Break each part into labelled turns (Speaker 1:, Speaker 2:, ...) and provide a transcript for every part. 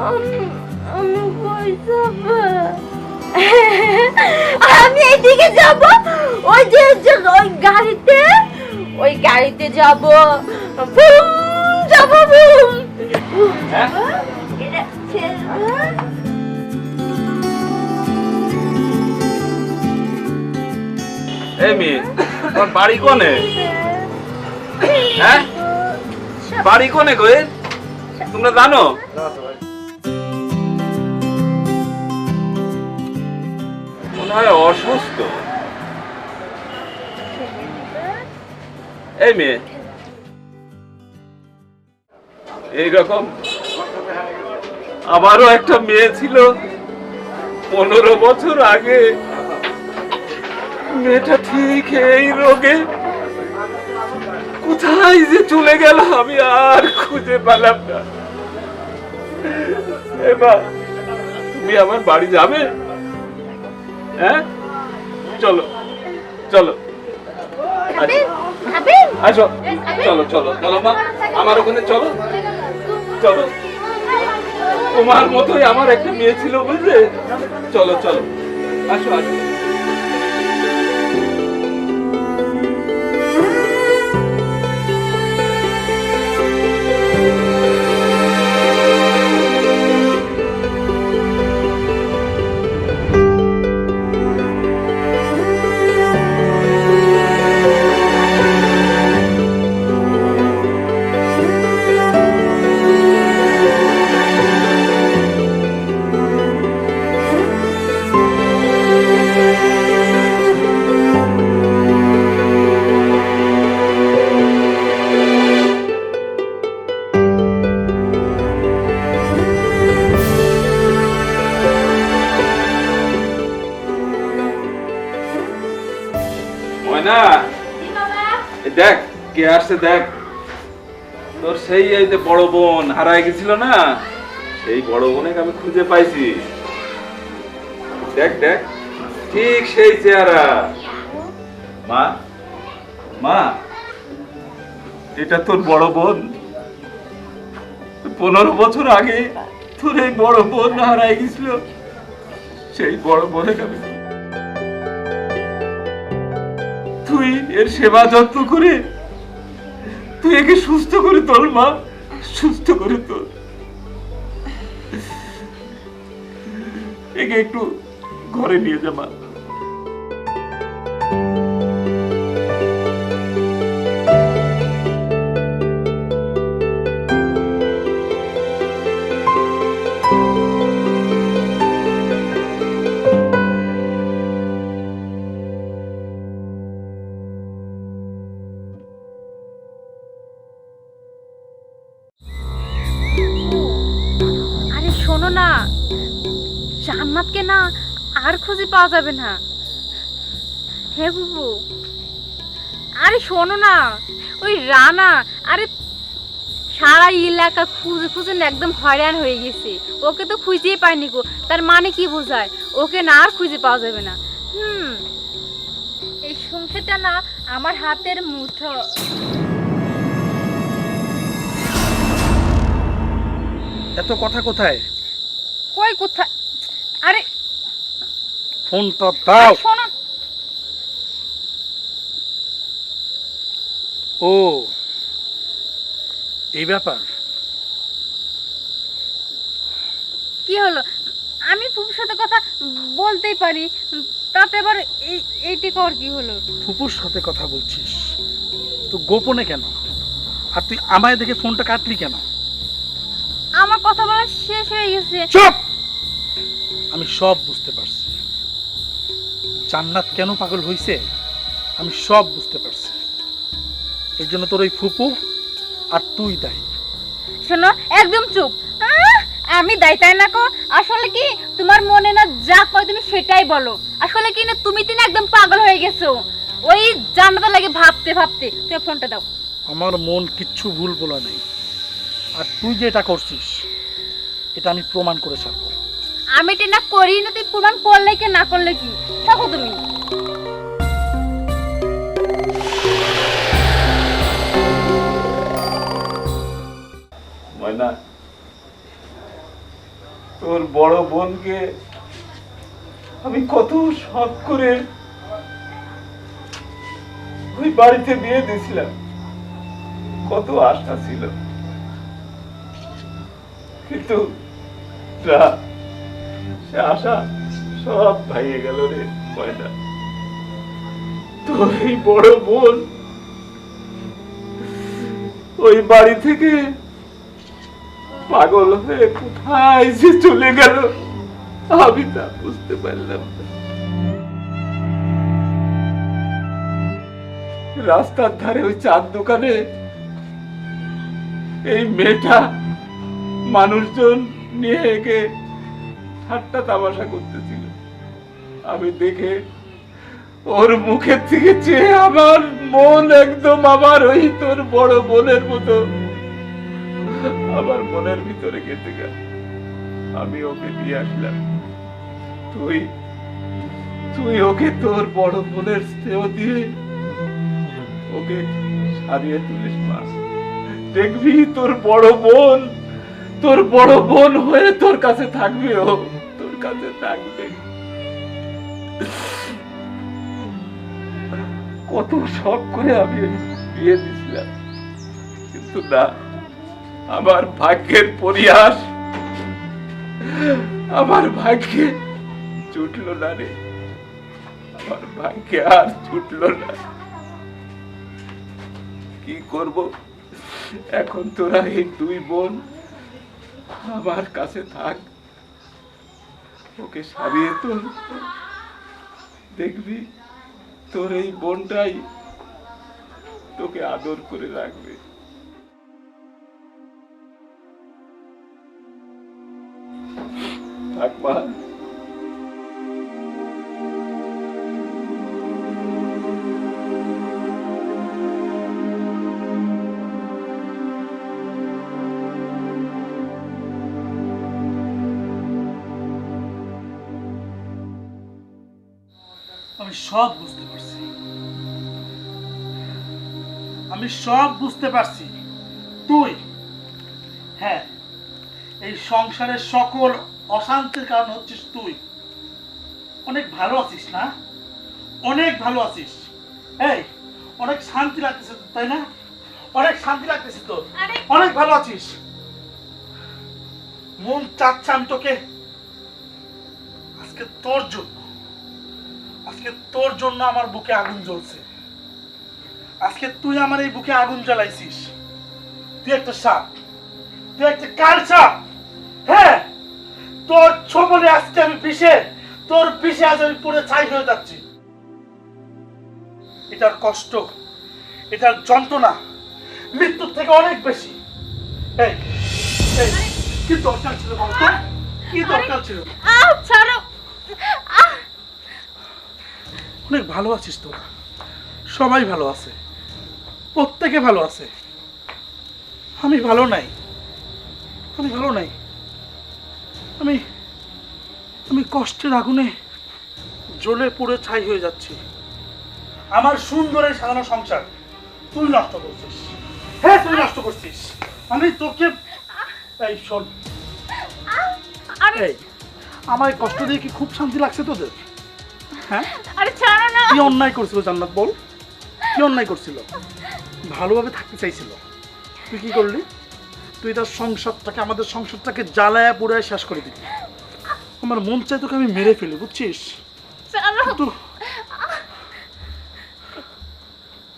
Speaker 1: আমি কই যাব? আমি এইদিকে যাব, ওই যে ওই গাড়িতে যাব, বুম যাব, বুম।
Speaker 2: এই মেয়ে, তোমার বাড়ি কোনে? হ্যাঁ, বাড়ি কোনে গো? তোমরা জানো? মনে হয় অসুস্থ। এই মেয়ে, এইরকম আমারও একটা মেয়ে ছিল 15 বছর আগে। মেয়েটা ঠিক এই রোগে কোথায় যে চলে গেল আমি আর খুঁজে পেলাম না। এবার তুমি আমার বাড়ি যাবে? হ্যাঁ, চলো চলো আসো, চলো চলো চলো মা, আমার ওখানে চলো চলো। তোমার মতোই আমার একটা মেয়ে ছিল, বুঝলে? চলো চলো, আসো আসো। দেখ কে আসছে, দেখ। তোর সেই এই যে বড় বোন হারায় গেছিল না, সেই বড় বোনকে আমি খুঁজে পাইছি। দেখ দেখ, ঠিক সেই চেহারা। মা মা, এটা তোর বড় বোন। 15 বছর আগে তোর এই বড় বোন হারায় গেছিল। সেই বড় বোনকে আমি, তুই এর সেবা যত্ন করে তুই একে সুস্থ করে তোল মা, সুস্থ করে তোল। একে একটু ঘরে নিয়ে যা মা।
Speaker 1: শোনো না, জান্নাতকে না আর খুঁজে পাওয়া যাবে না। হে বুবু, আরে শোনো না, ওই রানা, আরে সারা এলাকা খুঁজে খুঁজে না একদম হয়রান হয়ে গেছে। ওকে তো খুঁজেই পাইনি গো। তার মানে কি বোঝায়? ওকে না আর খুঁজে পাওয়া যাবে না। এই সংসারটা না আমার হাতের মুঠো।
Speaker 3: এত কথা কোথায়?
Speaker 1: কই কোথায়? আরে
Speaker 3: ফোনটা দাও।
Speaker 1: শোনো,
Speaker 3: ও এই ব্যাপার।
Speaker 1: কি হলো? আমি ফুপুর সাথে কথা বলতেই পারি, তাতে আবার এইটি কর কি হলো?
Speaker 3: ফুপুর সাথে কথা বলছিস তো গোপনে কেন? আর তুই আমায় দেখে ফোনটা কাটলি কেন?
Speaker 1: আমার কথা বলা শেষ হয়ে গেছে।
Speaker 3: চুপ! আমি সব বুঝতে পারছি। জান্নাত কেন পাগল হইছে আমি সব বুঝতে পারছি। এই জন্য তোর ওই ফুপু আর তুই দায়ী।
Speaker 1: শোনো, একদম চুপ। আমি দায়ী তাই না কো? আসলে কি তোমার মনে না যা কয় তুমি সেটাই বলো। আসলে কি না তুমি তিন একদম পাগল হয়ে গেছো ওই জান্নাতের লাগে ভাবতে ভাবতে। তুমি ফোনটা দাও।
Speaker 3: আমার মন কিচ্ছু ভুল বলা নেই। আর তুই যে এটা করছিস এটা আমি প্রমাণ করে ছাড়বো।
Speaker 1: আমি এটা না করি না, তুই প্রমাণ করলে কি না করলে কি? থাকো তুমি।
Speaker 2: ময়না, তোর বড় বোনকে আমি কত শখ করে ওই বাড়িতে বিয়ে দিয়েছিলাম, কত আশা ছিল, কিন্তু না, সে আশা সব ভেঙে গেল রে ময়না। তোর এই বড় বোন ওই বাড়ি থেকে পাগল হয়ে কোথায় যে চলে গেল আমি তা বুঝতে পারলাম না। রাস্তার ধারে ওই চার দোকানে এই মেয়েটা মানুষজন নিয়ে একে ঠাট্টা তামাশা করতেছিল। আমি দেখে ওর মুখের থেকে চেয়ে আমার মন একদম আমার ওই তোর বড় বোনের মতো আমার মনের ভিতরে গেঁথে গেল। আমি ওকে নিয়ে আসলাম। তুই তুই ওকে তোর বড় বোনের স্নেহ দিয়ে ওকে সারিয়ে তুলিস মা। দেখবি তোর বড় বোন হয়ে তোর কাছে থাকবে, ও তোর কাছে থাকবে। কত শখ করে আমি বিয়ে দিছিলাম, কিন্তু না, আমার ভাগ্যের পরিহাস আমার ভাগ্যে জুটলো না রে, আমার ভাগ্যে আর জুটলো না। কি করব এখন? তোরা এই দুই বোন আমার কাছে থাক, ওকে সারিয়ে তোল। দেখবি তোর এই বোনটাই তোকে আদর করে রাখবে। থাক মা।
Speaker 3: আমি সব বুঝতে পারছি, আমি সব বুঝতে পারছি। তুই, হ্যাঁ, এই সংসারের সকল অশান্তির কারণ হচ্ছিস তুই। অনেক ভালো আছিস না? অনেক ভালো আছিস। এই অনেক শান্তি লাগতেছে তোর, তাই না? অনেক শান্তি লাগতেছে তোর, অনেক ভালো আছিস। মন চাচ্ছে আমি তোকে আজকে তোর জন্য আমার বুকে আগুন জ্বলছে। আজকে তুই আমার এই বুকে আগুন জ্বালাইছিস। তুই একটা সাপ, তুই একটা কাল সাপ। হ্যাঁ, তোর ছোবলে আজকে আমি তোর বিষে আজ আমি পুরো ছাই হয়ে যাচ্ছি। এটার কষ্ট, এটার যন্ত্রণা মৃত্যুর থেকে অনেক বেশি। এই কি দরকার ছিল বলতো? কি দরকার ছিল?
Speaker 1: ছাড়ো।
Speaker 3: অনেক ভালো আছিস তোরা, সবাই ভালো আছে, প্রত্যেকে ভালো আছে। আমি ভালো নাই, আমি কষ্টের আগুনে জ্বলে পুড়ে ছাই হয়ে যাচ্ছি। আমার সুন্দর এই সাজানো সংসার তুই নষ্ট করছিস। হ্যাঁ, তুই নষ্ট করছিস। আমি তোকে, এই শোন, এই আমার এই কষ্ট দিয়ে কি খুব শান্তি লাগছে তোদের? হ্যাঁ,
Speaker 1: আরে ছাড়ো না।
Speaker 3: কি অন্যায় করছিল জান্নাত, বল? কি অন্যায় করছিল? ভালোভাবে থাকতে চাইছিল, তুই কি করলি? তুই তার সংসারটাকে, আমাদের সংসারটাকে জ্বালায়া পুরায় শেষ করে দিবি। আমার মন চাই তোকে আমি মেরে ফেলি, বুঝছিস?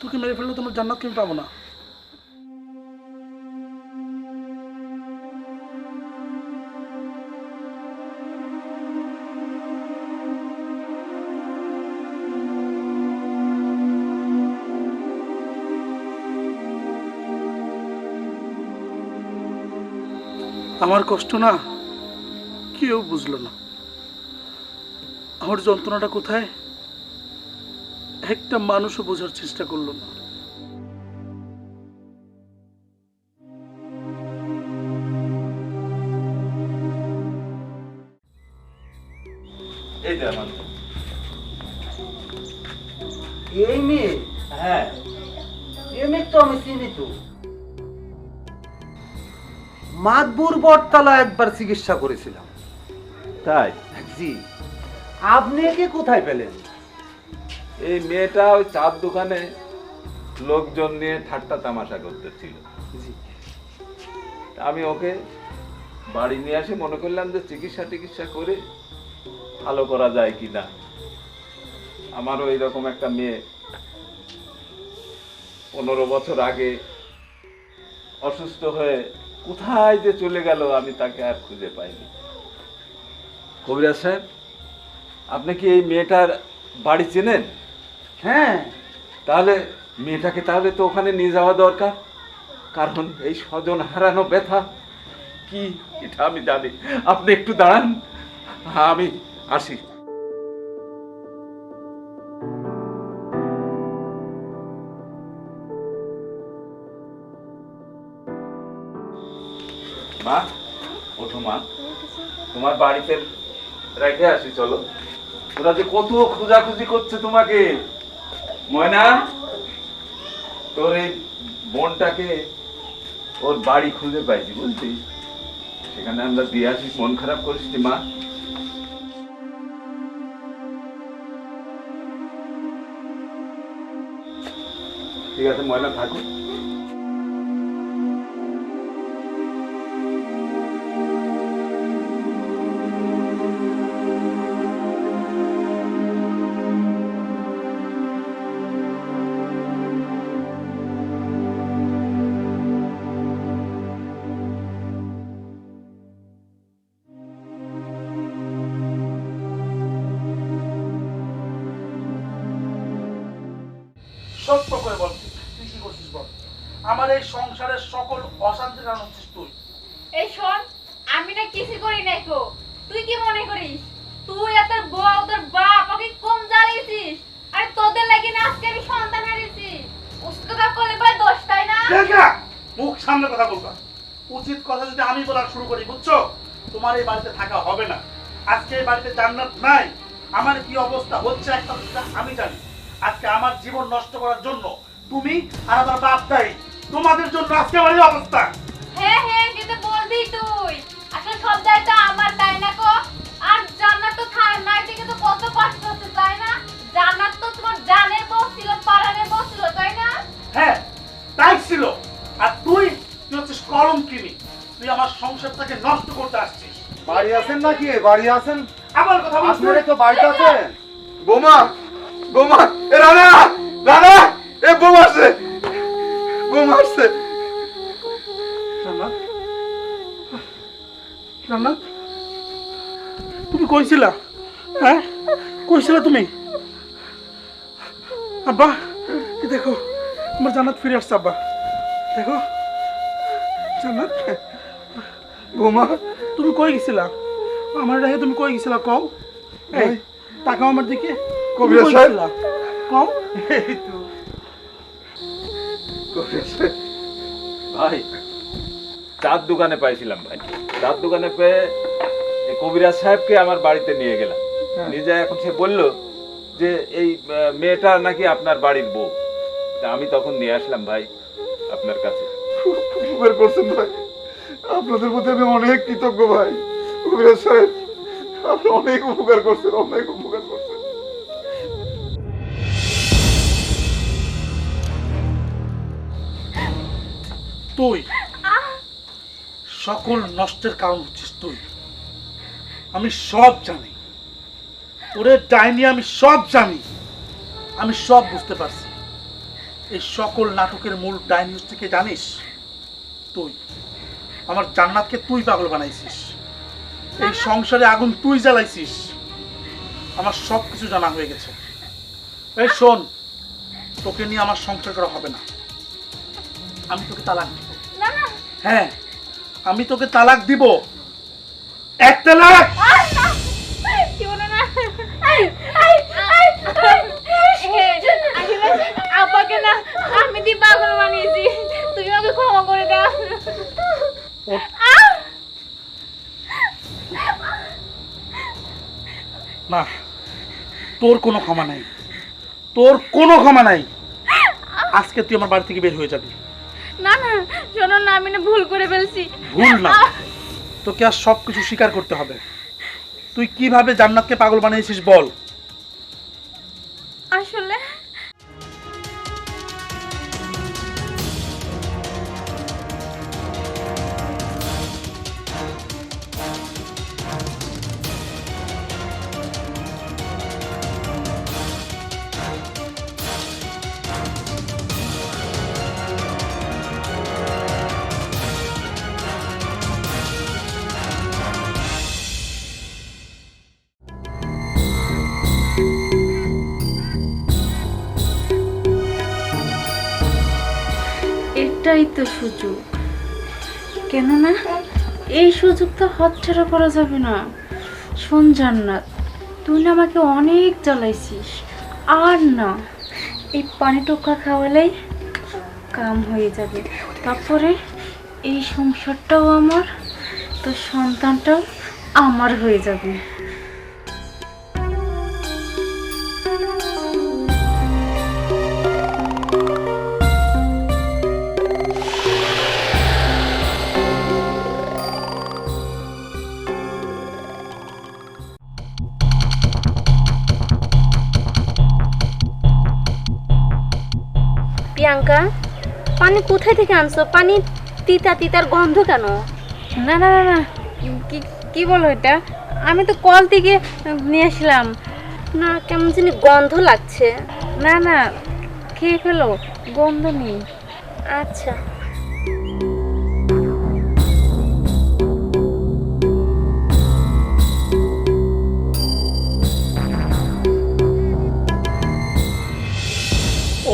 Speaker 3: তোকে মেরে ফেললে তোমার জান্নাতকে আমি পাবো না। আমার কষ্ট না কেউ বুঝলো না, আমার যন্ত্রণাটা কোথায় একটা মানুষও বোঝার চেষ্টা করলো না।
Speaker 2: এই যে আমার
Speaker 4: এই মেয়ে,
Speaker 2: হ্যাঁ,
Speaker 4: এই মেয়ে তো আমি চিনি তো। মাতবুর বটতলা একবার চিকিৎসা করেছিলাম,
Speaker 2: তাই
Speaker 4: জি। আপনি একে কোথায় পেলেন?
Speaker 2: এই মেয়েটা ওই চার দোকানে লোকজন নিয়ে ঠাট্টা তামাশা করতেছিল।
Speaker 4: জি।
Speaker 2: আমি ওকে বাড়ি নিয়ে আসে মনে করলাম যে চিকিৎসা করে ভালো করা যায় কিনা। আমারও এইরকম একটা মেয়ে 15 বছর আগে অসুস্থ হয়ে কোথায় যে চলে গেল আমি তাকে আর খুঁজে পাইনি। কবিরাজ সাহেব, আপনি কি এই মেয়েটার বাড়ি চেনেন?
Speaker 4: হ্যাঁ।
Speaker 2: তাহলে মেয়েটাকে তাহলে তো ওখানে নিয়ে যাওয়া দরকার, কারণ এই স্বজন হারানো ব্যথা কি এটা আমি জানি। আপনি একটু দাঁড়ান, আমি আসি। মা, ওঠো মা, তোমার বাড়িতে রেখে আসি, চলো। ওরা যে কত খোঁজাখুঁজি করছে তোমাকে। ময়না, তোর এই বোনটাকে ওর বাড়ি খুঁজে পাইছি বুঝলি, সেখানে আমরা দিয়ে আসি। মন খারাপ করিস নি মা। ঠিক আছে ময়না, থাকো।
Speaker 3: সত্য করে বল, তুই কি করছিস বল। আমার এই সংসারের সকল অশান্তির কারণ হচ্ছিস তুই।
Speaker 1: এই শোন, আমি না কিছু করি নাই গো। তুই কি মনে করিস তুই আর তোর বউ তোর বাপ ওকে কম জ্বালিয়েছিস? আরে তোদের লাগি না আজকে আমি সন্তান হারিয়েছি। উস্কটা করলে ভাই দোষ, তাই না?
Speaker 3: দেখা মুখ সামনে কথা বলবা। উচিত কথা যদি আমি বলা শুরু করি, বুঝছো, তোমার এই বাড়িতে থাকা হবে না। আজকে এই বাড়িতে জান্নাত নাই। আমার কি অবস্থা হচ্ছে একটা আমি জানি। আজকে আমার জীবন নষ্ট করার জন্য তুমি আর আমার বাপ দায়ী। তোমাদের জন্য আজকে আমার এই অবস্থা।
Speaker 1: হ্যাঁ হ্যাঁ, যেটা বলবি তুই। আসলে সব দায়িত্ব আমার, তাই না গো? আর জান্নাত তো নাই থেকে তো কত কষ্ট হচ্ছে, তাই না? জান্নাত তো তোমার জানের বউ ছিল, পারানের বউ ছিল, তাই না?
Speaker 3: হ্যাঁ, তাই ছিল। আর তুই হচ্ছিস কলঙ্কিনী। তুই আমার সংসারটাকে নষ্ট করতে আসছিস।
Speaker 4: বাড়ি আছেন নাকি? বাড়ি আছেন?
Speaker 3: আমার কথা বলছিস?
Speaker 4: আপনারা তো বাড়িতে আছেন।
Speaker 2: বোমা, বোমা, এ রানা, রানা, এ বোমা আসছে, বোমা আসছে।
Speaker 3: জান্নাত, জান্নাত, তুমি কইছিলা? হ্যাঁ, কইছিলা তুমি? আব্বা, এই দেখো আমার জান্নাত ফিরে আসছে। আব্বা দেখো, জান্নাত,
Speaker 2: বোমা,
Speaker 3: তুমি কই গেছিলা? আমার রেখে তুমি কই গেছিলা কও? এই তাকাও আমার দিকে।
Speaker 2: কবিরাজ সাহেব।
Speaker 3: কও।
Speaker 4: এই তো।
Speaker 2: ভাই, চার দোকানে পাইছিলাম ভাই। চার দোকানে পেয়ে এই কবিরাজ সাহেবকে আমার বাড়িতে নিয়ে গেলাম। নিজে এখন সে বললো যে এই মেয়েটা নাকি আপনার বাড়ির বউ। তা আমি তখন নিয়ে আসলাম ভাই আপনার কাছে।
Speaker 5: উপকার করছেন ভাই, আপনাদের প্রতি আমি অনেক কৃতজ্ঞ ভাই। কবিরাজ সাহেব, আপনি অনেক উপকার করছেন, অনেক উপকার করছেন।
Speaker 3: তুই সকল নষ্টের কারণ হচ্ছিস তুই। আমি সব জানি, ওরে ডাইনি আমি সব জানি। আমি সব বুঝতে পারছি। এই সকল নাটকের মূল ডাইনি হচ্ছে কে জানিস? তুই। আমার জান্নাতকে তুই পাগল বানাইছিস। এই সংসারে আগুন তুই জ্বালাইছিস। আমার সব কিছু জানা হয়ে গেছে। এই শোন, তোকে নিয়ে আমার সংসার করা হবে না। আমি তোকে তালাক দিব।
Speaker 1: না না,
Speaker 3: হ্যাঁ, আমি তোকে তালাক দিব। এক তালাক।
Speaker 1: কি বলো না? আব্বাকে না আমি দি পাগল বানিয়েছি, তুমি আমাকে ক্ষমা করে দাও।
Speaker 3: না, তোর কোনো ক্ষমা নাই, তোর কোনো ক্ষমা নাই। আজকে তুই আমার বাড়ি থেকে বের হয়ে যাবি।
Speaker 1: না না, শোনো না, আমি না ভুল করে ফেলছি।
Speaker 3: ভুল না, তোকে আর সব কিছু স্বীকার করতে হবে। তুই কিভাবে জান্নাতকে পাগল বানিয়েছিস বল।
Speaker 1: আসলে এটাই তো সুযোগ, কেননা এই সুযোগ তো হাতছাড়া করা যাবে না। শোন জান্নাত, তুই না আমাকে অনেক জ্বালাইছিস, আর না, এই পানি টোকা খাওয়ালেই কাম হয়ে যাবে। তারপরে এই সংসারটাও আমার, তোর সন্তানটাও আমার হয়ে যাবে।
Speaker 6: প্রিয়াঙ্কা, পানি কোথায় থেকে আনছো? পানি তিতা তিতার গন্ধ কেন?
Speaker 1: না না না না, কি কি বলো এটা? আমি তো কল থেকে নিয়ে আসলাম।
Speaker 6: না, কেমন জানি গন্ধ লাগছে।
Speaker 1: না না, খেয়ে ফেলো, গন্ধ নেই।
Speaker 6: আচ্ছা।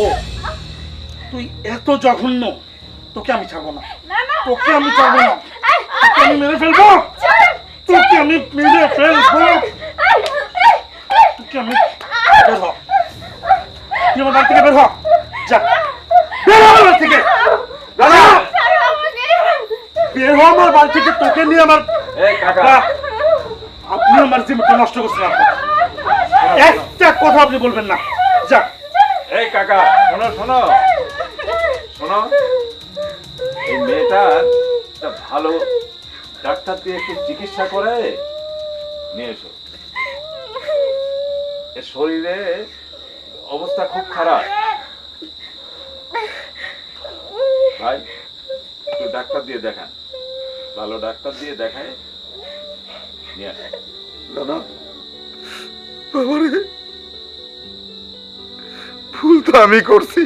Speaker 3: ও তুই এত জঘন্য, তোকে আমি ছাড়বো না, তোকে আমি ছাড়বো না, তোকে আমি মেরে ফেলবো, তোকে আমি মেরে ফেলবো, তোকে আমি বের হ, তুই আমার বাড়ি থেকে বের হ, যা বের হ আমার বাড়ি থেকে, দাদা বের হ আমার বাড়ি থেকে, তোকে নিয়ে আমার
Speaker 2: এই কাকা,
Speaker 3: আপনি আমার জীবনটা নষ্ট করছেন, একটা কথা আপনি বলবেন না, যা।
Speaker 2: এই কাকা, শোনো শোনো শোনো, এই মেয়েটার একটা ভালো ডাক্তার দিয়ে একটু চিকিৎসা করে নিয়ে এসো। এর শরীরে অবস্থা খুব খারাপ। ভাই, একটু ডাক্তার দিয়ে দেখান, ভালো ডাক্তার দিয়ে দেখায় নিয়ে আসেন।
Speaker 5: দাদা বাবারে, ভুল তো আমি করছি,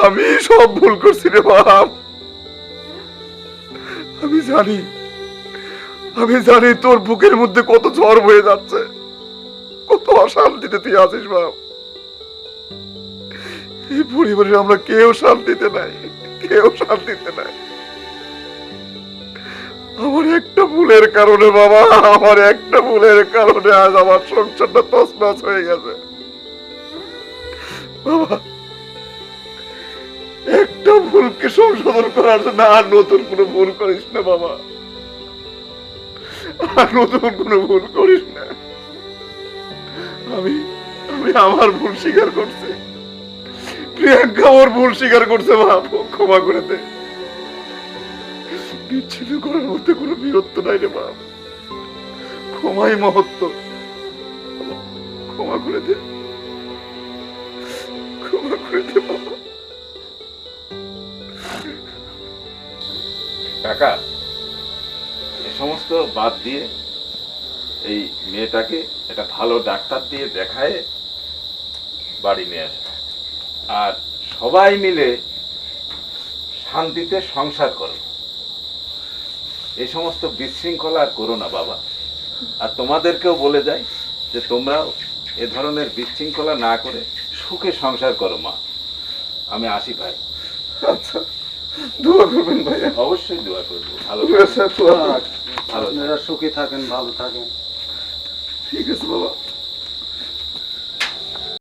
Speaker 5: আমি সব ভুল করছি রে বাপ। আমি জানি তোর বুকের মধ্যে কত ঝড় বয়ে যাচ্ছে, কত অশান্তিতে তুই আছিস বাপ। এই পরিবারে আমরা কেউ শান্তিতে নাই, কেউ শান্তিতে নাই। আমার একটা ভুলের কারণে বাবা, আমার একটা ভুলের কারণে আজ আমার সংসারটা তছনছ হয়ে গেছে বাবা। একটা ভুলকে সংশোধন করার জন্য আর নতুন কোনো ভুল করিস না বাবা, আর নতুন কোনো ভুল করিস না। আমি আমার ভুল স্বীকার করছি, প্রিয়াঙ্কা ওর ভুল স্বীকার করছে বাপ, ক্ষমা করে দে। বিচ্ছিন্ন করার মধ্যে কোনো বীরত্ব নাই রে বাপ, ক্ষমাই মহত্ব, ক্ষমা করে দে, ক্ষমা করে দে বাবা।
Speaker 2: কাকা, এ সমস্ত বাদ দিয়ে এই মেয়েটাকে একটা ভালো ডাক্তার দিয়ে দেখায় বাড়ি নিয়ে আসে, আর সবাই মিলে শান্তিতে সংসার করো। এই সমস্ত বিশৃঙ্খলা আর করো না বাবা। আর তোমাদেরকেও বলে যাই যে তোমরাও এ ধরনের বিশৃঙ্খলা না করে সুখে সংসার করো মা। আমি আসি ভাই।
Speaker 5: আচ্ছা, দোয়া করবেন ভাই,
Speaker 2: অবশ্যই দোয়া করবো, ভালো
Speaker 5: ভালো
Speaker 4: আপনারা সুখী থাকেন, ভালো থাকেন।
Speaker 5: ঠিক আছে বাবা।